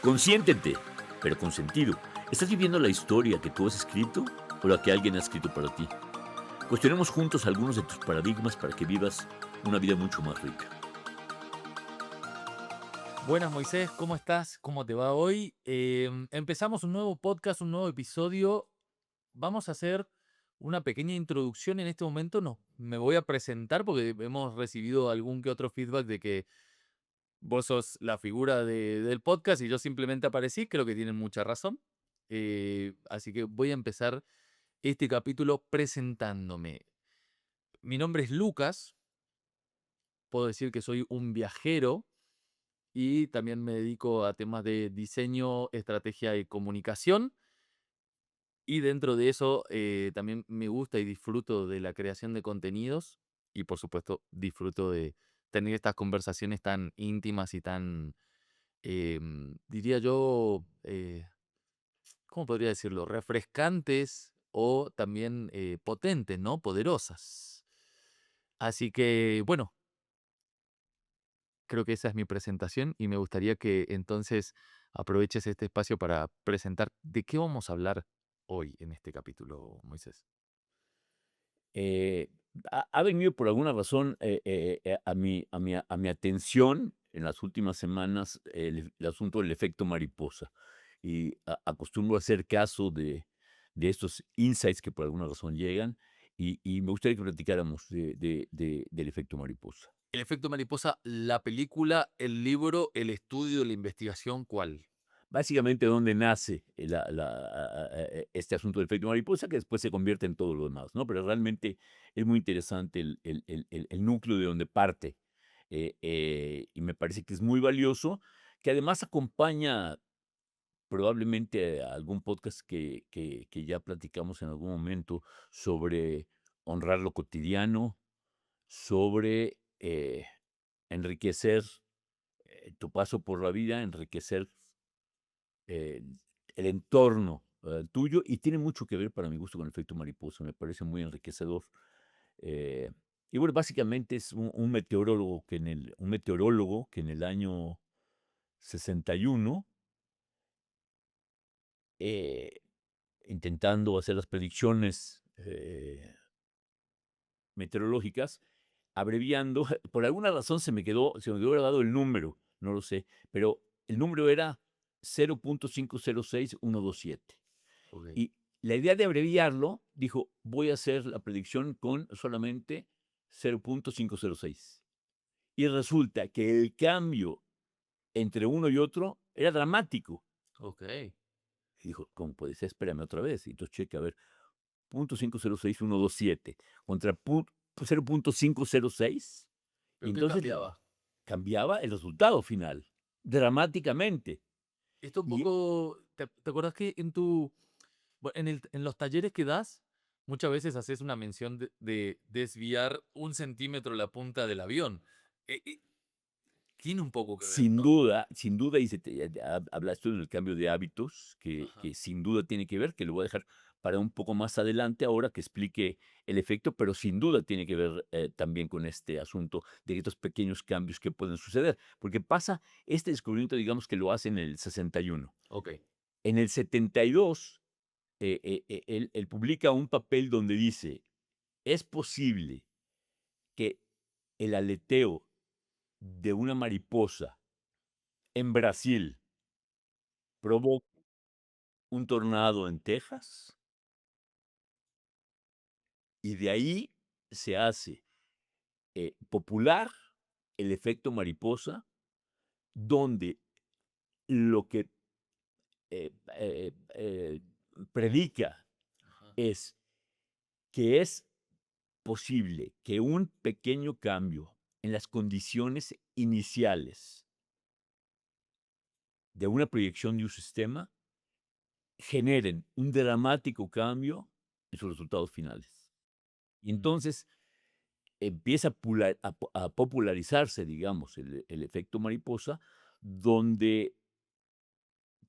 Consiéntete, pero con sentido. ¿Estás viviendo la historia que tú has escrito o la que alguien ha escrito para ti? Cuestionemos juntos algunos de tus paradigmas para que vivas una vida mucho más rica. Buenas Moisés, ¿cómo estás? ¿Cómo te va hoy? Empezamos un nuevo podcast, un nuevo episodio. Vamos a hacer una pequeña introducción en este momento. No, me voy a presentar porque hemos recibido algún que otro feedback de que vos sos la figura del podcast y yo simplemente aparecí. Creo que tienen mucha razón. Así que voy a empezar este capítulo presentándome. Mi nombre es Lucas. Puedo decir que soy un viajero y también me dedico a temas de diseño, estrategia y comunicación. Y dentro de eso también me gusta y disfruto de la creación de contenidos y por supuesto disfruto de tener estas conversaciones tan íntimas y tan, diría yo, ¿cómo podría decirlo? Refrescantes o también potentes, ¿no? Poderosas. Así que, bueno, creo que esa es mi presentación y me gustaría que entonces aproveches este espacio para presentar de qué vamos a hablar hoy en este capítulo, Moisés. Eh, ha venido por alguna razón a mi atención en las últimas semanas el asunto del efecto mariposa. Y acostumbro a hacer caso de estos insights que por alguna razón llegan. Y me gustaría que platicáramos del efecto mariposa. El efecto mariposa, la película, el libro, el estudio, la investigación, ¿cuál? Básicamente, ¿dónde nace este asunto del efecto mariposa? Que después se convierte en todo lo demás, ¿no? Pero realmente es muy interesante el núcleo de donde parte, y me parece que es muy valioso, que además acompaña probablemente a algún podcast que ya platicamos en algún momento sobre honrar lo cotidiano, sobre, enriquecer, tu paso por la vida, enriquecer eh, el entorno, tuyo, y tiene mucho que ver, para mi gusto, con el efecto mariposa, me parece muy enriquecedor. Eh, y bueno, básicamente es un meteorólogo que en el año 61, eh, intentando hacer las predicciones, meteorológicas, abreviando, por alguna razón se me quedó grabado el número, no lo sé, pero el número era 0.506127. Ok. Y la idea de abreviarlo, dijo: "Voy a hacer la predicción con solamente 0.506". Y resulta que el cambio entre uno y otro era dramático. Ok. Y dijo: "¿Cómo puede ser? Espérame otra vez". Y entonces checa, a ver, 0.506127 contra 0.506, y ¿Pero qué entonces cambiaba? cambiaba el resultado final, dramáticamente. Esto un Y poco, ¿te acuerdas que en los talleres que das, muchas veces haces una mención de desviar 1 centímetro la punta del avión? Tiene un poco que ver, ¿no? sin duda, y hablas tú del cambio de hábitos, que Ajá. que sin duda tiene que ver, que lo voy a dejar para un poco más adelante, ahora que explique el efecto, pero sin duda tiene que ver, también con este asunto de estos pequeños cambios que pueden suceder, porque pasa este descubrimiento, digamos que lo hace en el 61. Ok. En el 72, él publica un papel donde dice: "Es posible que el aleteo de una mariposa en Brasil provoque un tornado en Texas", y de ahí se hace, popular el efecto mariposa, donde lo que, predica Ajá. es que es posible que un pequeño cambio en las condiciones iniciales de una proyección de un sistema generen un dramático cambio en sus resultados finales. Y Mm. entonces empieza a popularizarse, digamos, el efecto mariposa, donde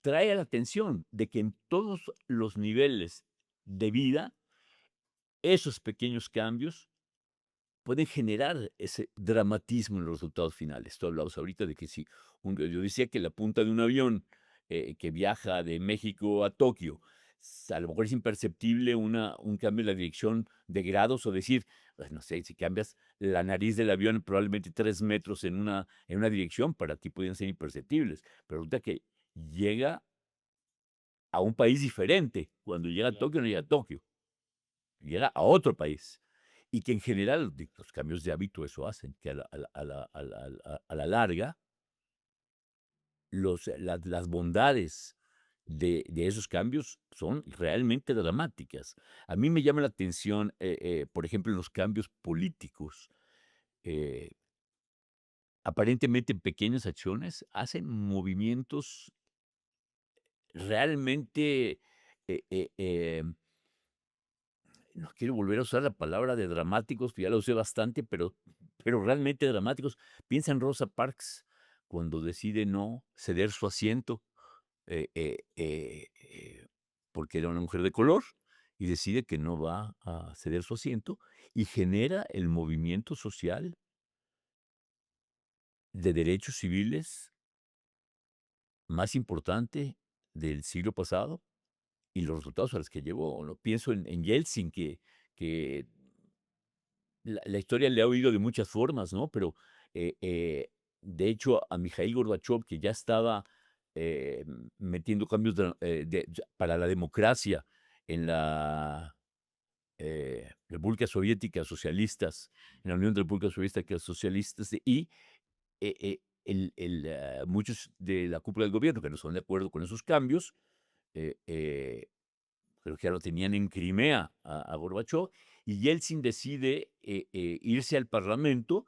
trae a la atención de que en todos los niveles de vida, esos pequeños cambios pueden generar ese dramatismo en los resultados finales. Tú hablabas ahorita de que si yo decía que la punta de un avión, que viaja de México a Tokio. A lo mejor es imperceptible un cambio en la dirección de grados o decir, pues, no sé, si cambias la nariz del avión probablemente 3 metros en una dirección, para ti podrían ser imperceptibles. Pero resulta que llega a un país diferente. Cuando llega a Claro. Tokio, no llega a Tokio, llega a otro país. Y que en general, los cambios de hábito eso hacen, que a la larga, las bondades de esos cambios son realmente dramáticas. A mí me llama la atención, por ejemplo, en los cambios políticos. eh, Aparentemente pequeñas acciones hacen movimientos realmente, eh eh, em, no quiero volver a usar la palabra de dramáticos, que ya la usé bastante, pero realmente dramáticos. Piensa en Rosa Parks, cuando decide no ceder su asiento, eh eh eh eh, porque era una mujer de color, y decide que no va a ceder su asiento, y genera el movimiento social de derechos civiles más importante del siglo pasado, y los resultados a los que llevó, ¿no? Pienso en Yeltsin, que la historia le ha oído de muchas formas, ¿no? Pero, de hecho, a Mijaíl Gorbachov, que ya estaba, metiendo cambios para la democracia en la, República Soviética Socialistas, en la Unión de Repúblicas Soviéticas Socialistas, muchos de la cúpula del gobierno que no están de acuerdo con esos cambios, eh eh creo que ya lo tenían en Crimea a Gorbachov, y Yeltsin decide, irse al parlamento,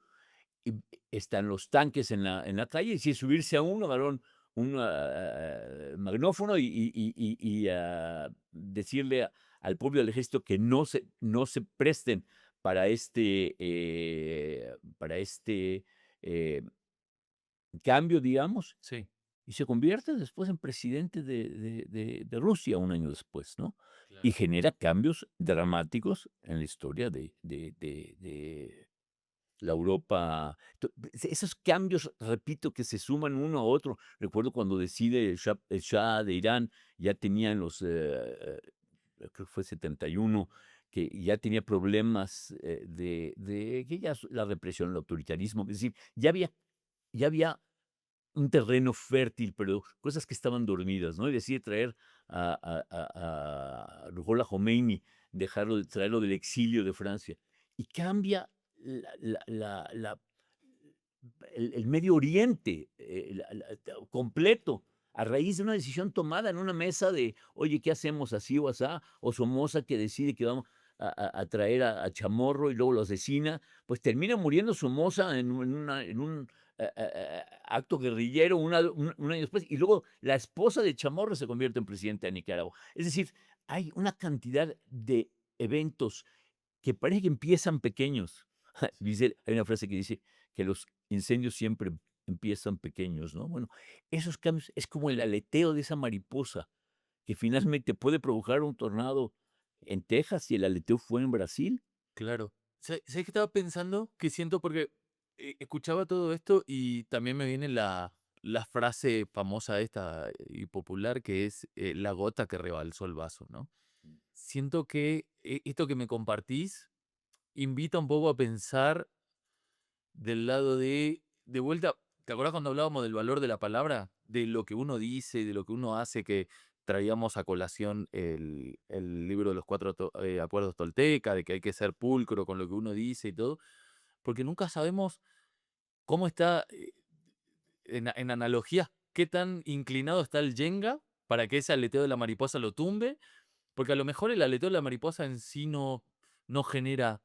y están los tanques en la calle, y decide subirse a uno, agarrar un magnófono decirle al pueblo del ejército que no se presten para este, eh, cambio, digamos, Sí, y se convierte después en presidente de Rusia un año después, ¿no? Y claro. genera cambios dramáticos en la historia de la Europa. Esos cambios, repito, que se suman uno a otro. Recuerdo cuando decide el Shah de Irán, ya tenía en creo que fue 71, que ya tenía problemas, de que ya la represión, el autoritarismo, es decir, ya había un terreno fértil, pero cosas que estaban dormidas, ¿no? Y decide traer a Ruhollah Khomeini, traerlo del exilio de Francia, y cambia la la la la el Medio Oriente, completo, a raíz de una decisión tomada en una mesa de: "Oye, ¿qué hacemos? ¿Así o asá?". O Somoza, que decide que vamos a traer a Chamorro y luego lo asesina, pues termina muriendo Somoza en un, acto guerrillero un año después, y luego la esposa de Chamorro se convierte en presidenta de Nicaragua. Es decir, hay una cantidad de eventos que parece que empiezan pequeños. Sí. Dice, hay una frase que dice que los incendios siempre empiezan pequeños, ¿no? Bueno, esos cambios es como el aleteo de esa mariposa que finalmente puede provocar un tornado en Texas, y el aleteo fue en Brasil. Claro. ¿Sabes qué estaba pensando? Que siento porque escuchaba todo esto y también me viene la frase famosa esta y popular que es la gota que rebalsó el vaso, ¿no? Siento que esto que me compartís invita un poco a pensar del lado de vuelta. ¿Te acuerdas cuando hablábamos del valor de la palabra? De lo que uno dice, de lo que uno hace, que traíamos a colación el libro de los cuatro acuerdos tolteca, de que hay que ser pulcro con lo que uno dice y todo, porque nunca sabemos cómo está, en analogía, qué tan inclinado está el Jenga para que ese aleteo de la mariposa lo tumbe, porque a lo mejor el aleteo de la mariposa en sí no genera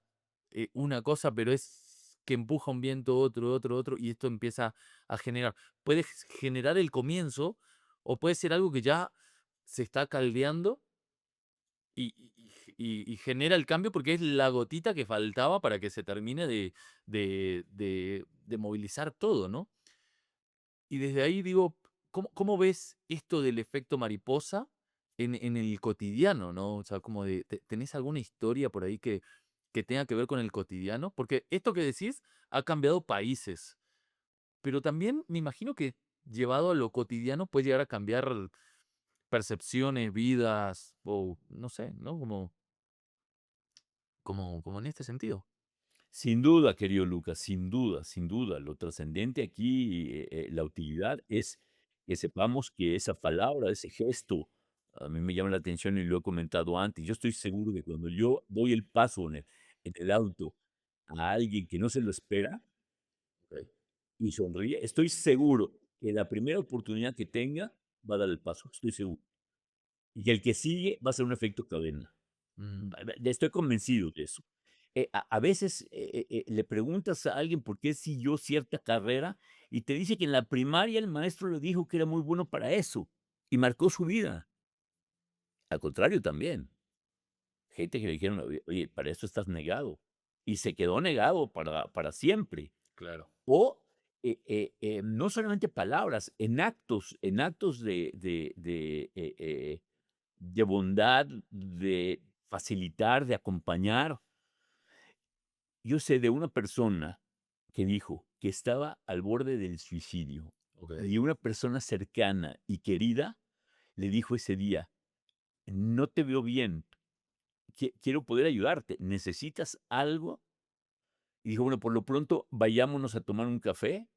una cosa, pero es que empuja un viento, otro, y esto empieza a generar. Puede generar el comienzo o puede ser algo que ya se está caldeando y genera el cambio porque es la gotita que faltaba para que se termine de movilizar todo, ¿no? Y desde ahí digo, ¿cómo ves esto del efecto mariposa en el cotidiano, no? O sea, como de, ¿tenés alguna historia por ahí que tenga que ver con el cotidiano? Porque esto que decís ha cambiado países, pero también me imagino que llevado a lo cotidiano puede llegar a cambiar percepciones, vidas, o no sé, ¿no? Como en este sentido. Sin duda, querido Lucas, sin duda, sin duda. Lo trascendente aquí, la utilidad es que sepamos que esa palabra, ese gesto, a mí me llama la atención y lo he comentado antes. Yo estoy seguro que cuando yo doy el paso en el auto a alguien que no se lo espera, okey, y sonríe, estoy seguro que la primera oportunidad que tenga va a dar el paso, estoy seguro. Y que el que sigue va a ser un efecto cadena. Mm, Estoy convencido de eso. A veces le preguntas a alguien por qué siguió cierta carrera y te dice que en la primaria el maestro le dijo que era muy bueno para eso y marcó su vida. Al contrario también, gente que le dijeron, oye, para eso estás negado. Y se quedó negado para siempre. claro. O no solamente palabras, en actos de bondad, de facilitar, de acompañar. Yo sé de una persona que dijo que estaba al borde del suicidio Okey. y una persona cercana y querida le dijo ese día: "No te veo bien, quiero poder ayudarte, ¿necesitas algo?". Y dijo: "Bueno, por lo pronto vayámonos a tomar un café".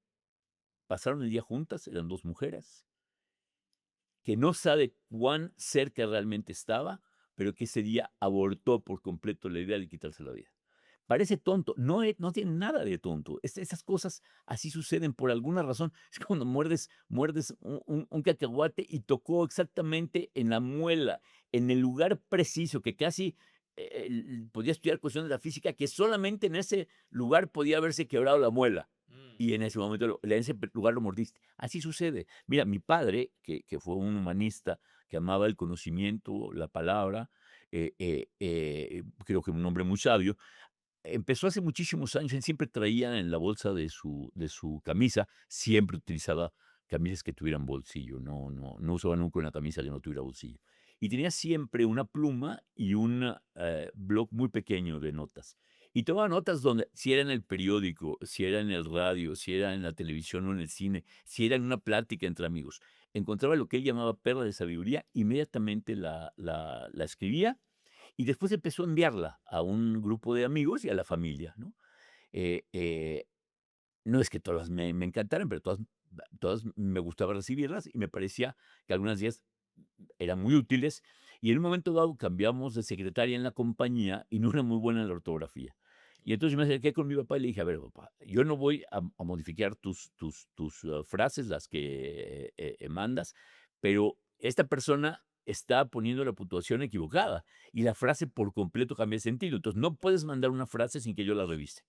Pasaron el día juntas, eran 2 mujeres, que no sabe cuán cerca realmente estaba, pero que ese día abortó por completo la idea de quitarse la vida. Parece tonto, no tiene nada de tonto. Esas cosas así suceden por alguna razón. Es cuando muerdes un cacahuate y tocó exactamente en la muela, en el lugar preciso que casi, podía estudiar cuestiones de la física, que solamente en ese lugar podía haberse quebrado la muela, Mm, y en ese momento en ese lugar lo mordiste. Así sucede. Mira, mi padre, que fue un humanista, que amaba el conocimiento, la palabra, creo que un hombre muy sabio, empezó hace muchísimos años, él siempre traía en la bolsa de su camisa, siempre utilizaba camisas que tuvieran bolsillo, no usaba nunca una camisa que no tuviera bolsillo. Y tenía siempre una pluma y un, bloc muy pequeño de notas. Y tomaba notas donde, si era en el periódico, si era en el radio, si era en la televisión o en el cine, si era en una plática entre amigos. Encontraba lo que él llamaba perla de sabiduría, inmediatamente la escribía y después empezó a enviarla a un grupo de amigos y a la familia, ¿no? Eh, eh, no es que todas me encantaran, pero todas me gustaba recibirlas y me parecía que algunas de ellas eran muy útiles. Y en un momento dado cambiamos de secretaria en la compañía y no era muy buena en la ortografía. Y entonces me acerqué con mi papá y le dije: "A ver, papá, yo no voy a modificar tus frases, las que, mandas, pero esta persona está poniendo la puntuación equivocada y la frase por completo cambia de sentido. Entonces, no puedes mandar una frase sin que yo la revise.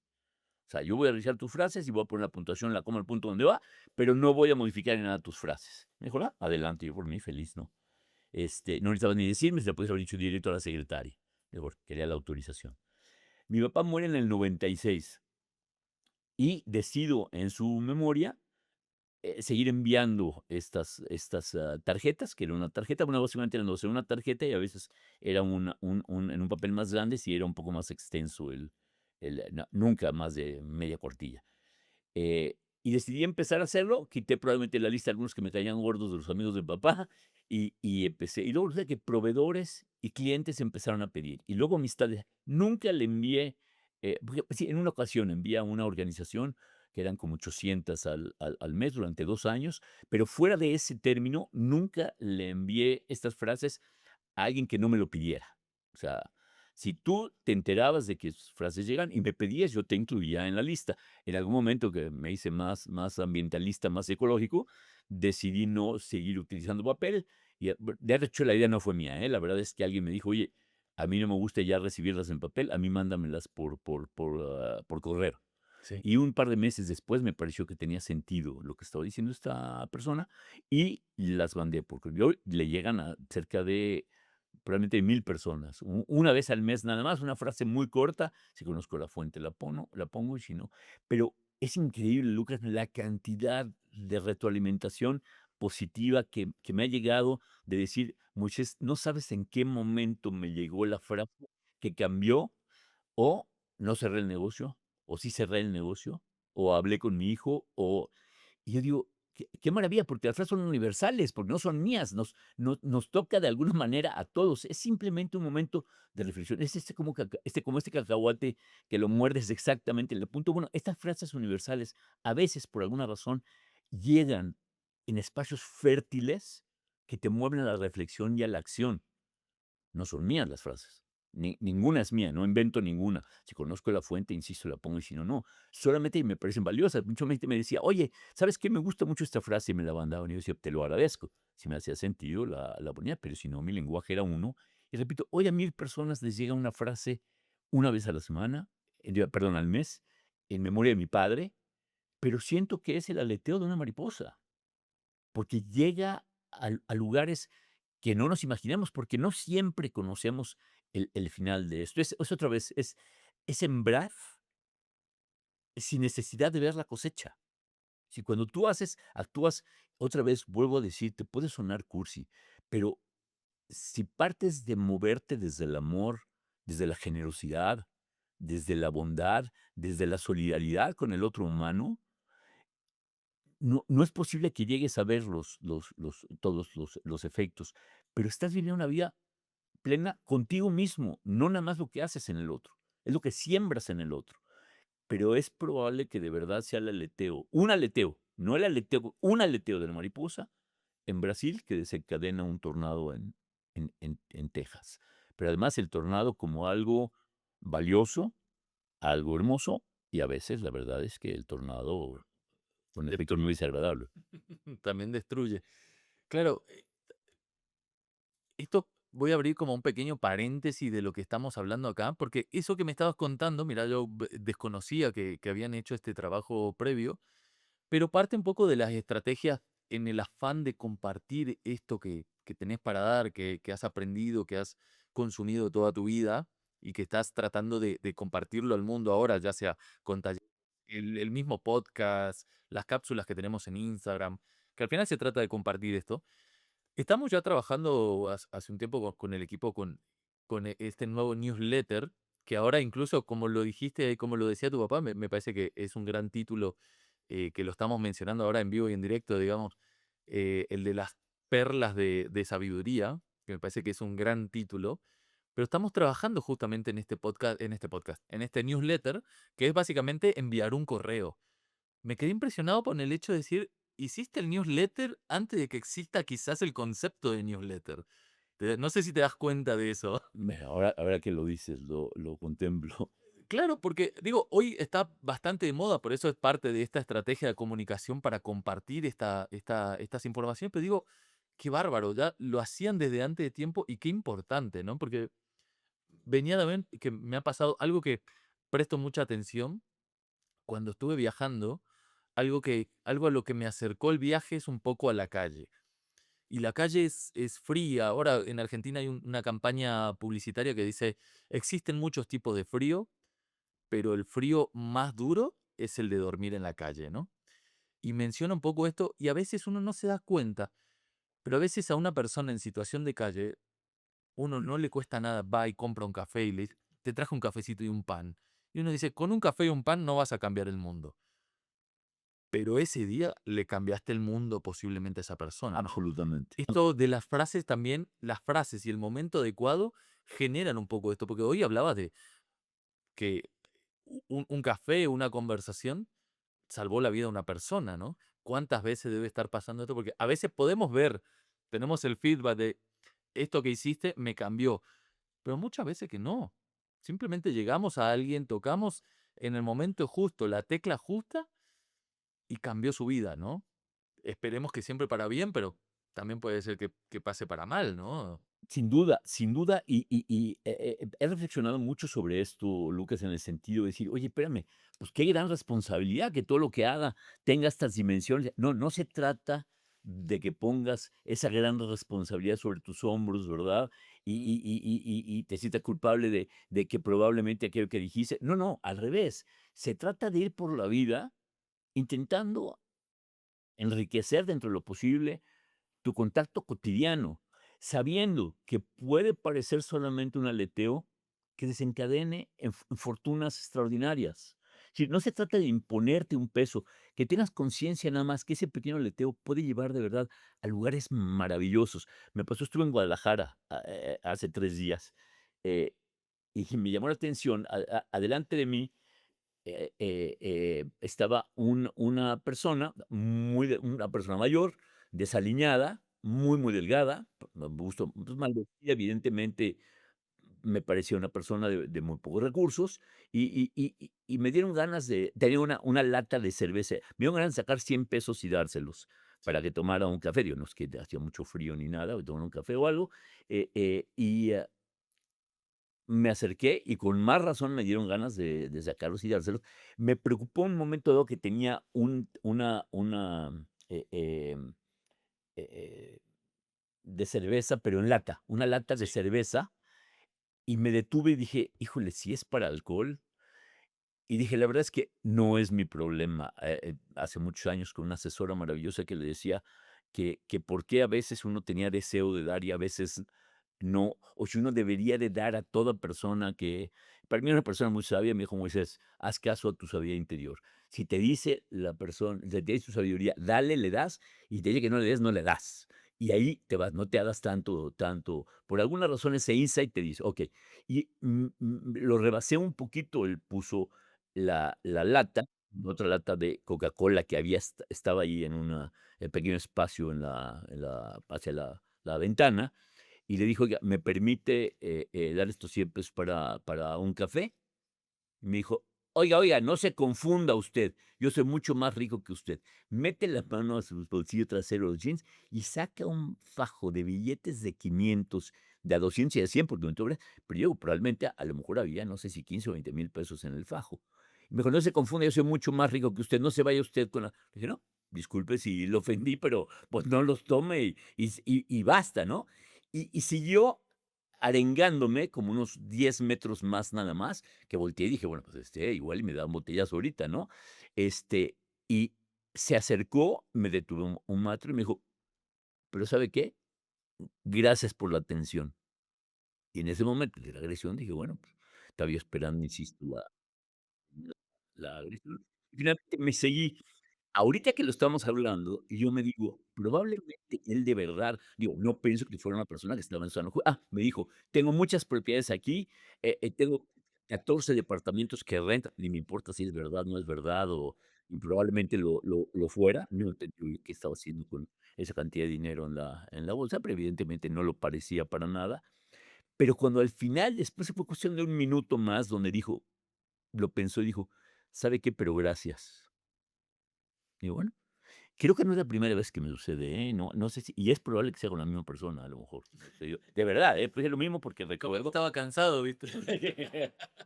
O sea, yo voy a revisar tus frases y voy a poner la puntuación, la coma, el punto donde va, pero no voy a modificar en nada tus frases". Me dijo: "Ah, adelante". Yo por mí feliz, ¿no? No necesitaba ni decirme, se la podías haber dicho directo a la secretaria. Digo, quería la autorización. Mi papá muere en el 96 y decido en su memoria, seguir enviando estas tarjetas, que era una tarjeta, bueno, básicamente eran 2, era una tarjeta y a veces era un en un papel más grande, si era un poco más extenso nunca más de media cuartilla. Y decidí empezar a hacerlo, quité probablemente la lista de algunos que me caían gordos de los amigos de papá, y empecé. Y luego resulta que proveedores y clientes empezaron a pedir, y luego amistades. Nunca le envié, porque sí, en una ocasión envié a una organización que eran como 800 al mes durante 2 años, pero fuera de ese término, nunca le envié estas frases a alguien que no me lo pidiera. O sea, si tú te enterabas de que sus frases llegan y me pedías, yo te incluía en la lista. En algún momento que me hice más ambientalista, más ecológico, decidí no seguir utilizando papel y, de hecho, la idea no fue mía, ¿eh? La verdad es que alguien me dijo: "Oye, a mí no me gusta ya recibirlas en papel, a mí mándamelas por correo". sí. Y un par de meses después me pareció que tenía sentido lo que estaba diciendo esta persona y las mandé, porque hoy le llegan a cerca de probablemente 1000 personas. Una vez al mes nada más, una frase muy corta, si conozco la fuente la pongo y si no. Pero es increíble, Lucas, la cantidad de retroalimentación positiva que me ha llegado de decir: "Moisés, no sabes en qué momento me llegó la frase que cambió o no cerré el negocio, o sí cerré el negocio, o hablé con mi hijo, o". Y yo digo, qué maravilla, porque las frases son universales, porque no son mías, nos toca de alguna manera a todos. Es simplemente un momento de reflexión. Es como este cacahuate que lo muerdes exactamente en el punto. Bueno, estas frases universales, a veces, por alguna razón, llegan en espacios fértiles que te mueven a la reflexión y a la acción. No son mías las frases. Ninguna es mía, no invento ninguna. Si conozco la fuente, insisto, la pongo y si no, no. Solamente me parecen valiosas. Mucha gente me decía, oye, ¿sabes qué? Me gusta mucho esta frase y me la mandaban. Y yo decía, te lo agradezco. Si me hacía sentido, la ponía, pero si no, mi lenguaje era uno. Y repito, hoy a 1000 personas les llega una frase una vez a la semana, perdón, al mes, en memoria de mi padre, pero siento que es el aleteo de una mariposa porque llega a lugares que no nos imaginamos, porque no siempre conocemos el final de esto. Es otra vez, es sembrar sin necesidad de ver la cosecha. Si cuando tú actúas, otra vez vuelvo a decir, te puede sonar cursi, pero si partes de moverte desde el amor, desde la generosidad, desde la bondad, desde la solidaridad con el otro humano, no es posible que llegues a ver todos los efectos, pero estás viviendo una vida plena contigo mismo, no nada más lo que haces en el otro, es lo que siembras en el otro. Pero es probable que de verdad sea el aleteo, un aleteo, no el aleteo, un aleteo de la mariposa en Brasil que desencadena un tornado en Texas. Pero además el tornado como algo valioso, algo hermoso, y a veces la verdad es que el tornado con efectos muy desagradables. También destruye. Claro, esto voy a abrir como un pequeño paréntesis de lo que estamos hablando acá, porque eso que me estabas contando, mira, yo desconocía que habían hecho este trabajo previo, pero parte un poco de las estrategias en el afán de compartir esto que tenés para dar, que has aprendido, que has consumido toda tu vida y que estás tratando de compartirlo al mundo ahora, ya sea con el mismo podcast, las cápsulas que tenemos en Instagram, que al final se trata de compartir esto. Estamos ya trabajando hace un tiempo con el equipo con este nuevo newsletter, que ahora incluso como lo dijiste y como lo decía tu papá, me parece que es un gran título que lo estamos mencionando ahora en vivo y en directo, digamos, el de las perlas de sabiduría, que me parece que es un gran título, pero estamos trabajando justamente en este newsletter, que es básicamente enviar un correo. Me quedé impresionado con el hecho de decir, hiciste el newsletter antes de que exista quizás el concepto de newsletter. No sé si te das cuenta de eso. Ahora que lo dices, lo contemplo. Claro, porque digo, hoy está bastante de moda, por eso es parte de esta estrategia de comunicación para compartir estas informaciones, pero digo, qué bárbaro, ya lo hacían desde antes de tiempo y qué importante, ¿no? Porque venía de ver que me ha pasado algo que presto mucha atención cuando estuve viajando, algo a lo que me acercó el viaje es un poco a la calle. Y la calle es fría. Ahora en Argentina hay una campaña publicitaria que dice, existen muchos tipos de frío, pero el frío más duro es el de dormir en la calle, ¿no? Y menciona un poco esto y a veces uno no se da cuenta, pero a veces a una persona en situación de calle, uno no le cuesta nada, va y compra un café y le dice, te traje un cafecito y un pan. Y uno dice, con un café y un pan no vas a cambiar el mundo. Pero ese día le cambiaste el mundo posiblemente a esa persona. Absolutamente. Esto de las frases también, las frases y el momento adecuado generan un poco esto, porque hoy hablabas de que un café, una conversación, salvó la vida de una persona, ¿no? ¿Cuántas veces debe estar pasando esto? Porque a veces podemos ver, tenemos el feedback de esto que hiciste me cambió, pero muchas veces que no. Simplemente llegamos a alguien, tocamos en el momento justo, la tecla justa y cambió su vida, ¿no? Esperemos que siempre para bien, pero también puede ser que pase para mal, ¿no? Sin duda, he reflexionado mucho sobre esto, Lucas, en el sentido de decir, oye, espérame, pues qué gran responsabilidad que todo lo que haga tenga estas dimensiones. No se trata de que pongas esa gran responsabilidad sobre tus hombros, ¿verdad? Y te sientas culpable de que probablemente aquello que dijiste. No, al revés. Se trata de ir por la vida intentando enriquecer dentro de lo posible tu contacto cotidiano, sabiendo que puede parecer solamente un aleteo que desencadene en fortunas extraordinarias. Sí, no se trata de imponerte un peso, que tengas conciencia nada más que ese pequeño aleteo puede llevar de verdad a lugares maravillosos. Me pasó, estuve en Guadalajara, hace 3 días, eh, y me llamó la atención, adelante de mí, estaba una persona una persona mayor, desaliñada, muy, muy delgada, me gustó, pues, mal vestida, evidentemente me parecía una persona de muy pocos recursos, y me dieron ganas de tenía una lata de cerveza, me dieron ganas de sacar 100 pesos y dárselos Sí. para que tomara un café. Digo, no es que hacía mucho frío ni nada, tomar un café o algo, me acerqué y con más razón me dieron ganas de sacarlos y dárselos. Me preocupó un momento dado que tenía una, eh, de cerveza, pero en lata, una lata de Sí. cerveza, y me detuve y dije: "Híjole, si es para alcohol". Y dije: "La verdad es que no es mi problema". Hace muchos años con una asesora maravillosa que le decía que por qué a veces uno tenía deseo de dar y a veces no, o si uno debería de dar a toda persona que para mí era una persona muy sabia, me dijo: "Moisés, haz caso a tu sabiduría interior. Si te dice la persona, si te dice tu sabiduría, dale, le das, y te dice que no le des, no le das. Y ahí te vas, no te hagas tanto". Por alguna razón ese insight te dice: "Okey". Y, lo rebasé un poquito, él puso la lata, otra lata de Coca-Cola que estaba ahí en una pequeño espacio en la hacia la ventana, y le dijo: "Oiga, ¿me permite, dar estos 100 pesos para un café?". Y me dijo: "Oiga, oiga, no se confunda usted, yo soy mucho más rico que usted". Mete la mano a su bolsillo trasero de los jeans y saca un fajo de billetes de 500, de a 200 y de 100 porque me entró, pero yo probablemente, a lo mejor había, no sé si 15 o 20,000 pesos en el fajo. Y me dijo: "No se confunda, yo soy mucho más rico que usted, no se vaya usted con la". Le dije: "No, disculpe si lo ofendí, pero, pues, no los tome y basta", ¿no? Y siguió arengándome como unos 10 metros más nada más, que volteé y dije: "Bueno, pues, igual y me da un botellazo ahorita", ¿no? Este, y se acercó, me detuvo un metro y me dijo: "Pero, ¿sabe qué? Gracias por la atención". Y en ese momento de la agresión dije: "Bueno, pues, estaba yo esperando, insisto, la agresión". Y finalmente me seguí. Ahorita que lo estamos hablando, y yo me digo, probablemente él de verdad, digo, no pienso que fuera una persona que estaba en sano me dijo: "Tengo muchas propiedades aquí, tengo 14 departamentos que renta", ni me importa si es verdad, no es verdad, y probablemente lo fuera. No entendí qué estaba haciendo con esa cantidad de dinero en la bolsa, pero evidentemente no lo parecía para nada. Pero cuando al final, después fue cuestión de un minuto más donde dijo, lo pensó y dijo: "¿Sabe qué? Pero gracias". Y bueno, creo que no es la primera vez que me sucede, ¿eh? No sé si y es probable que sea con la misma persona, a lo mejor, me sucedió. De verdad, pues, es lo mismo porque Capaz recuerdo estaba cansado, ¿viste?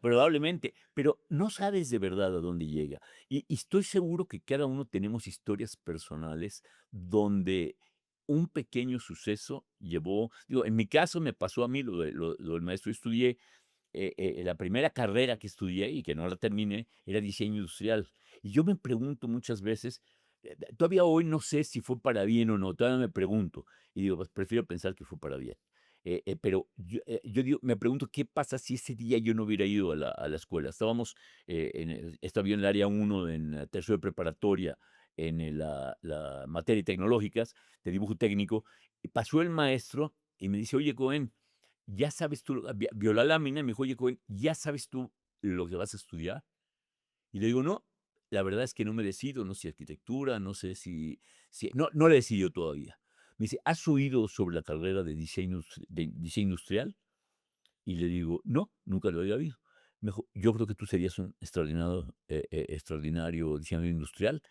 probablemente, pero no sabes de verdad a dónde llega. Y estoy seguro que cada uno tenemos historias personales donde un pequeño suceso llevó digo, en mi caso me pasó a mí lo del maestro. Yo estudié la primera carrera que estudié y que no la terminé era diseño industrial. Y yo me pregunto muchas veces, todavía hoy no sé si fue para bien o no, todavía me pregunto. Y digo, pues prefiero pensar que fue para bien. Pero yo digo, me pregunto qué pasa si ese día yo no hubiera ido a la escuela. Estábamos, estaba yo en el área uno en tercero de preparatoria, en la materia de tecnológicas, de dibujo técnico, y pasó el maestro y me dice: "Oye, Cohen, ¿ya sabes tú?". Vio la lámina y me dijo: "Oye, Cohen, ¿ya sabes tú lo que vas a estudiar?". Y le digo: "No, la verdad es que no me decido, no sé si arquitectura, no sé si no le he decidido todavía". Me dice: "¿Has oído sobre la carrera de diseño industrial?". Y le digo: "No, nunca lo había oído". Me dijo: "Yo creo que tú serías un extraordinario diseñador industrial.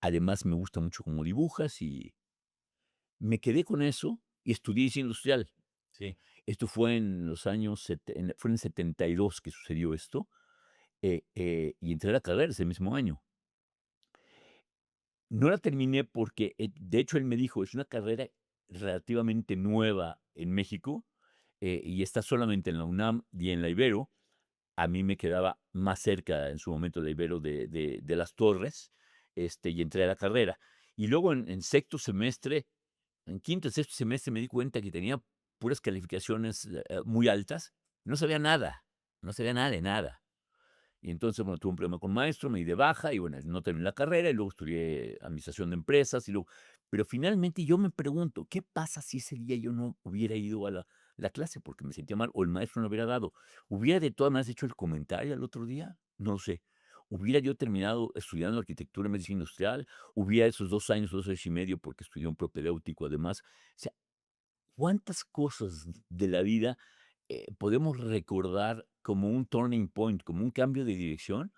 Además, me gusta mucho cómo dibujas", y me quedé con eso y estudié diseño industrial. Sí. Esto fue en los años fue en el 72 que sucedió esto, y entré a la carrera ese mismo año. No la terminé porque, de hecho, él me dijo: "Es una carrera relativamente nueva en México, y está solamente en la UNAM y en la Ibero". A mí me quedaba más cerca en su momento la Ibero de Las Torres, y entré a la carrera. Y luego en sexto semestre, en quinto, sexto semestre me di cuenta que tenía puras calificaciones, muy altas, no sabía nada, no sabía nada de nada. Y entonces, bueno, tuve un problema con un maestro, me di de baja y bueno, no terminé la carrera y luego estudié administración de empresas y luego, pero finalmente yo me pregunto, ¿qué pasa si ese día yo no hubiera ido a la clase porque me sentía mal o el maestro no hubiera dado? ¿Hubiera de todas maneras hecho el comentario al otro día? No sé. ¿Hubiera yo terminado estudiando arquitectura y medicina industrial? ¿Hubiera esos 2 años, 2 años y medio porque estudié un propedéutico además? O sea, ¿cuántas cosas de la vida, podemos recordar como un turning point, como un cambio de dirección,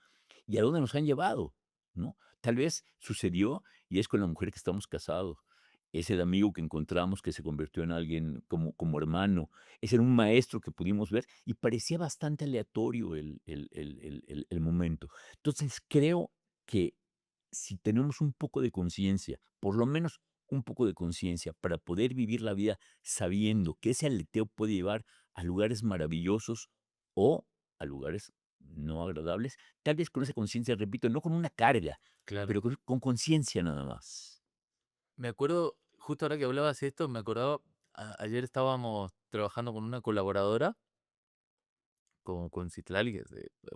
y a dónde nos han llevado, ¿no? Tal vez sucedió y es con la mujer que estamos casados, es el amigo que encontramos que se convirtió en alguien como hermano, es en un maestro que pudimos ver y parecía bastante aleatorio el momento. Entonces, creo que si tenemos un poco de conciencia, por lo menos un poco de conciencia, para poder vivir la vida sabiendo que ese aleteo puede llevar a lugares maravillosos o a lugares no agradables, tal vez con esa conciencia, repito, no con una carga, Claro. pero con conciencia nada más. Me acuerdo, justo ahora que hablabas de esto, me acordaba, ayer estábamos trabajando con una colaboradora, con Citlali, que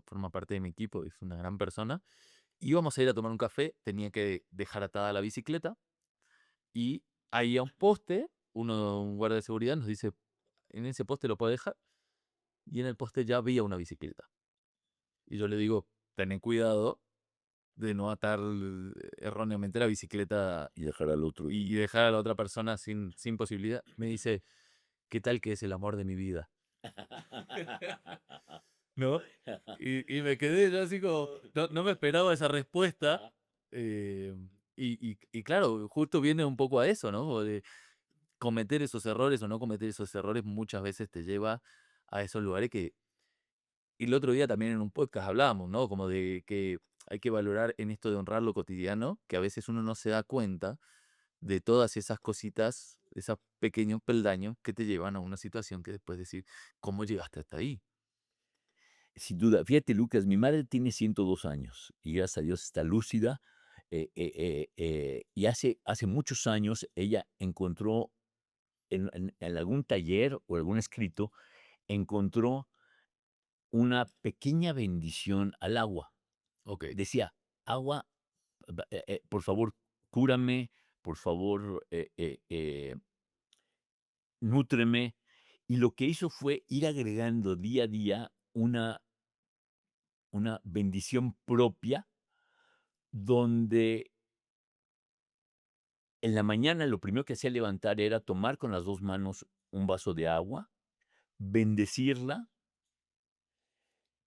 forma parte de mi equipo, es una gran persona. Íbamos a ir a tomar un café, tenía que dejar atada la bicicleta y ahí a un poste, un guardia de seguridad nos dice, en ese poste lo puede dejar, y en el poste ya había una bicicleta. Y yo le digo, ten cuidado de no atar erróneamente la bicicleta Y dejar al otro. y dejar a la otra persona sin posibilidad. Me dice, ¿qué tal que es el amor de mi vida? ¿No? Y me quedé yo así como, no me esperaba esa respuesta. eh, y claro, justo viene un poco a eso, ¿no? O de cometer esos errores o no cometer esos errores muchas veces te lleva a esos lugares que... Y el otro día también en un podcast hablábamos, ¿no? Como de que hay que valorar en esto de honrar lo cotidiano, que a veces uno no se da cuenta de todas esas cositas, esos pequeños peldaños que te llevan a una situación que después decir, ¿cómo llegaste hasta ahí? Sin duda. Fíjate, Lucas, mi madre tiene 102 años y gracias a Dios está lúcida. Y hace muchos años ella encontró en algún taller o algún escrito, encontró una pequeña bendición al agua. Ok, Decía: "Agua, por favor, cúrame, por favor, nútreme". Y lo que hizo fue ir agregando día a día una bendición propia, donde en la mañana lo primero que hacía al levantar era tomar con las 2 manos un vaso de agua, bendecirla,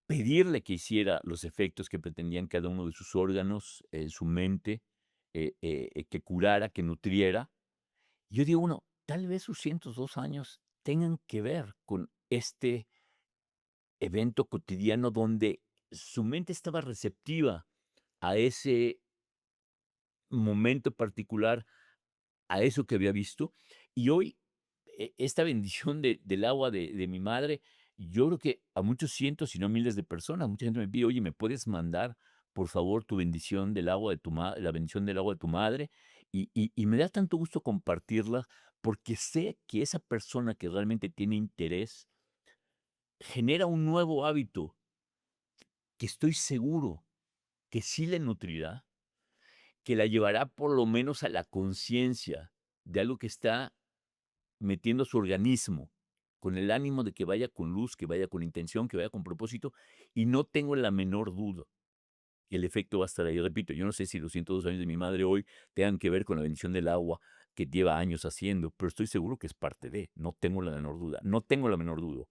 pedirle que hiciera los efectos que pretendían cada uno de sus órganos, su mente, que curara, que nutriera. Yo digo, bueno, tal vez sus 102 años tengan que ver con este evento cotidiano donde su mente estaba receptiva a ese momento particular, a eso que había visto. Y hoy, esta bendición del agua de mi madre, yo creo que a muchos cientos, si no miles de personas, mucha gente me pide: "Oye, ¿me puedes mandar, por favor, tu bendición del agua de tu ma la bendición del agua de tu madre?". Y me da tanto gusto compartirla, porque sé que esa persona que realmente tiene interés, genera un nuevo hábito que estoy seguro que sí le nutrirá, que la llevará por lo menos a la conciencia de algo que está metiendo su organismo, con el ánimo de que vaya con luz, que vaya con intención, que vaya con propósito, y no tengo la menor duda que el efecto va a estar ahí. Repito, yo no sé si los 102 años de mi madre hoy tengan que ver con la bendición del agua que lleva años haciendo, pero estoy seguro que es parte de, no tengo la menor duda, no tengo la menor duda.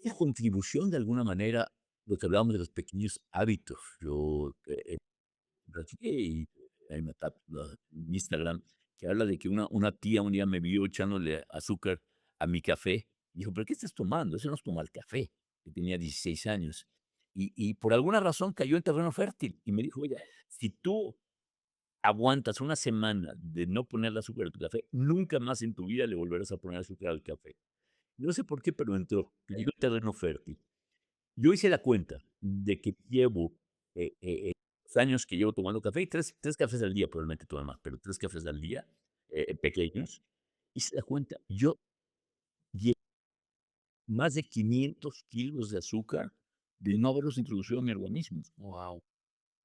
Es contribución de alguna manera, lo que hablábamos de los pequeños hábitos. Yo, platiqué y hay una cápsula en Instagram que habla de que una tía un día me vio echándole azúcar a mi café. Dijo: "¿Pero qué estás tomando? Eso no es tomar café". Yo tenía 16 años. Y por alguna razón cayó en terreno fértil y me dijo: "Oye, si tú aguantas una semana de no ponerle azúcar a tu café, nunca más en tu vida le volverás a poner azúcar al café". No sé por qué, pero entró, cayó en terreno fértil. Yo hice la cuenta de que llevo, los años que llevo tomando café, y tres cafés al día, probablemente tome más, pero 3 cafés al día, pequeños. Hice la cuenta, yo llevo más de 500 kilos de azúcar de no haberlos introducido a mi organismo. Wow,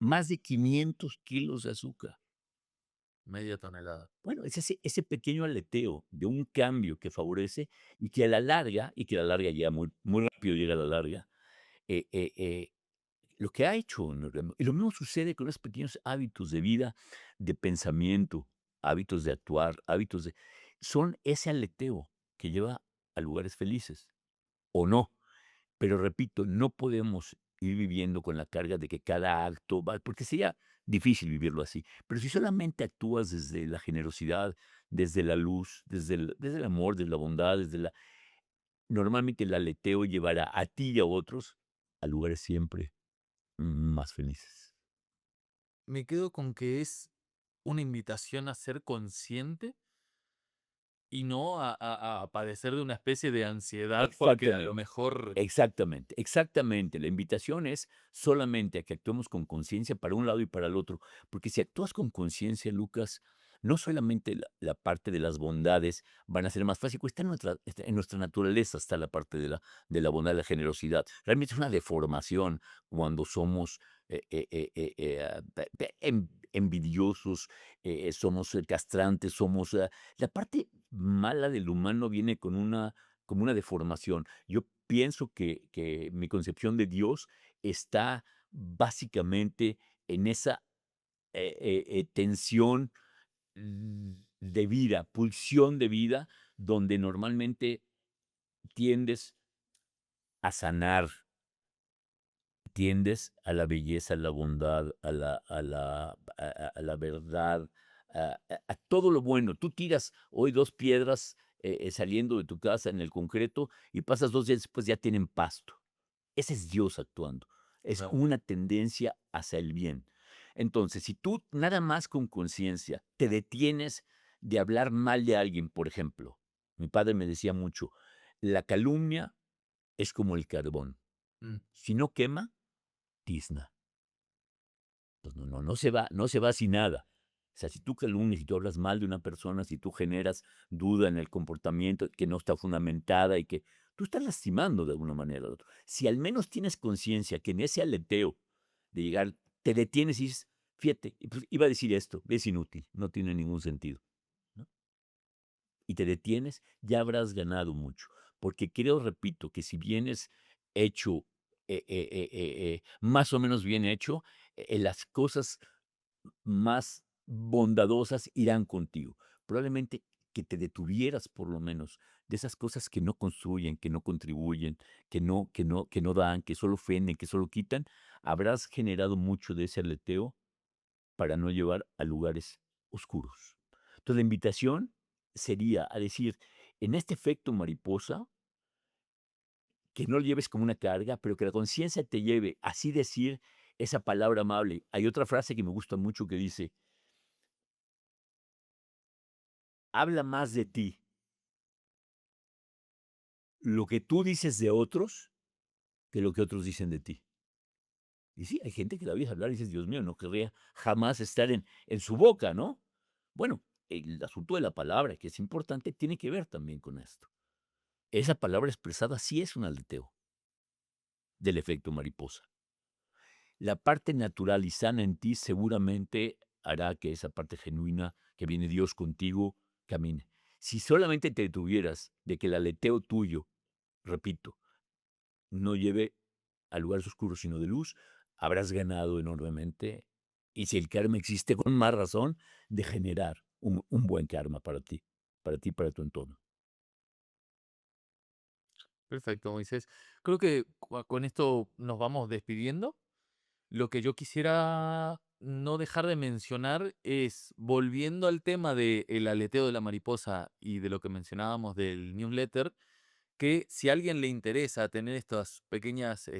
Más de 500 kilos de azúcar. media tonelada. Bueno, es ese pequeño aleteo de un cambio que favorece y que a la larga llega muy rápido llega a la larga, eh eh eh, lo que ha hecho y lo mismo sucede con los pequeños hábitos de vida, de pensamiento, hábitos de actuar, hábitos de son ese aleteo que lleva a lugares felices, o no. Pero repito, no podemos ir viviendo con la carga de que cada acto va porque sería difícil vivirlo así. Pero si solamente actúas desde la generosidad, desde la luz, desde el amor, desde la bondad, desde la normalmente el aleteo llevará a ti y a otros a lugares siempre más felices. Me quedo con que es una invitación a ser consciente y no a padecer de una especie de ansiedad, porque a lo Exactamente. mejor Exactamente, exactamente. La invitación es solamente a que actuemos con conciencia para un lado y para el otro, porque si actúas con conciencia, Lucas, no solamente la parte de las bondades van a ser más fácil, pues está en nuestra naturaleza está la parte de la bondad, la generosidad. Realmente es una deformación cuando somos envidiosos, somos castrantes, somos... la parte mala del humano viene con como una deformación. Yo pienso que mi concepción de Dios está básicamente en esa, tensión, de vida, pulsión de vida, donde normalmente tiendes a sanar, tiendes a la belleza, a la bondad, a la verdad, a todo lo bueno. Tú tiras hoy 2 piedras, saliendo de tu casa en el concreto y pasas 2 días después, ya tienen pasto. Ese es Dios actuando. Es no, una tendencia hacia el bien. Entonces, si tú nada más con conciencia te detienes de hablar mal de alguien, por ejemplo, mi padre me decía mucho, la calumnia es como el carbón. mm, Si no quema, tizna. Pues no se va así nada. O sea, si tú calumnias, si tú hablas mal de una persona, si tú generas duda en el comportamiento que no está fundamentada y que tú estás lastimando de alguna manera al otro. Si al menos tienes conciencia que en ese aleteo de llegar, te detienes y dices, fíjate, pues, iba a decir esto, es inútil, no tiene ningún sentido, ¿no? Y te detienes, ya habrás ganado mucho. Porque creo, repito, que si vienes hecho, más o menos bien hecho, las cosas más bondadosas irán contigo. Probablemente que te detuvieras por lo menos de esas cosas que no construyen, que no contribuyen, que no dan, que solo ofenden, que solo quitan, habrás generado mucho de ese aleteo para no llevar a lugares oscuros. Entonces, la invitación sería a decir, en este efecto mariposa, que no lo lleves como una carga, pero que la conciencia te lleve, así decir esa palabra amable. Hay otra frase que me gusta mucho que dice, habla más de ti lo que tú dices de otros que lo que otros dicen de ti. Y sí, hay gente que la oyes hablar y dices, Dios mío, no querría jamás estar en su boca, ¿no? Bueno, el asunto de la palabra, que es importante, tiene que ver también con esto. Esa palabra expresada sí es un aleteo del efecto mariposa. La parte natural y sana en ti seguramente hará que esa parte genuina que viene Dios contigo camine. Si solamente te detuvieras de que el aleteo tuyo, repito, no lleve a lugares oscuros, sino de luz, habrás ganado enormemente. Y si el karma existe, con más razón, de generar un buen karma para ti y para tu entorno. perfecto, Moisés. Creo que con esto nos vamos despidiendo. Lo que yo quisiera no dejar de mencionar es, volviendo al tema del aleteo de la mariposa y de lo que mencionábamos del newsletter, que si a alguien le interesa tener estas pequeñas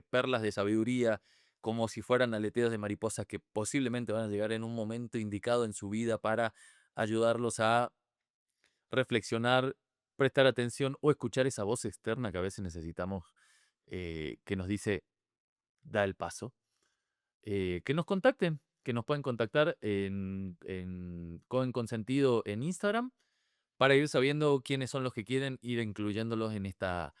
perlas de sabiduría, como si fueran aleteos de mariposa que posiblemente van a llegar en un momento indicado en su vida para ayudarlos a reflexionar, prestar atención o escuchar esa voz externa que a veces necesitamos, que nos dice, da el paso, que nos contacten, que nos pueden contactar en Cohen Consentido en Instagram para ir sabiendo quiénes son los que quieren ir incluyéndolos en esta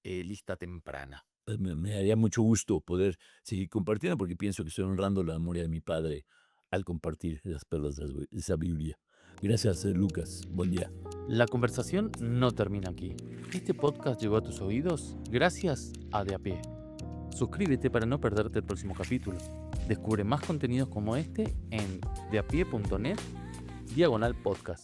lista temprana. Me daría mucho gusto poder seguir compartiendo, porque pienso que estoy honrando la memoria de mi padre al compartir las perlas de sabiduría. Gracias, Lucas. Buen día. La conversación no termina aquí. Este podcast llegó a tus oídos gracias a De a Pie. Suscríbete para no perderte el próximo capítulo. Descubre más contenidos como este en deapie.net/podcast.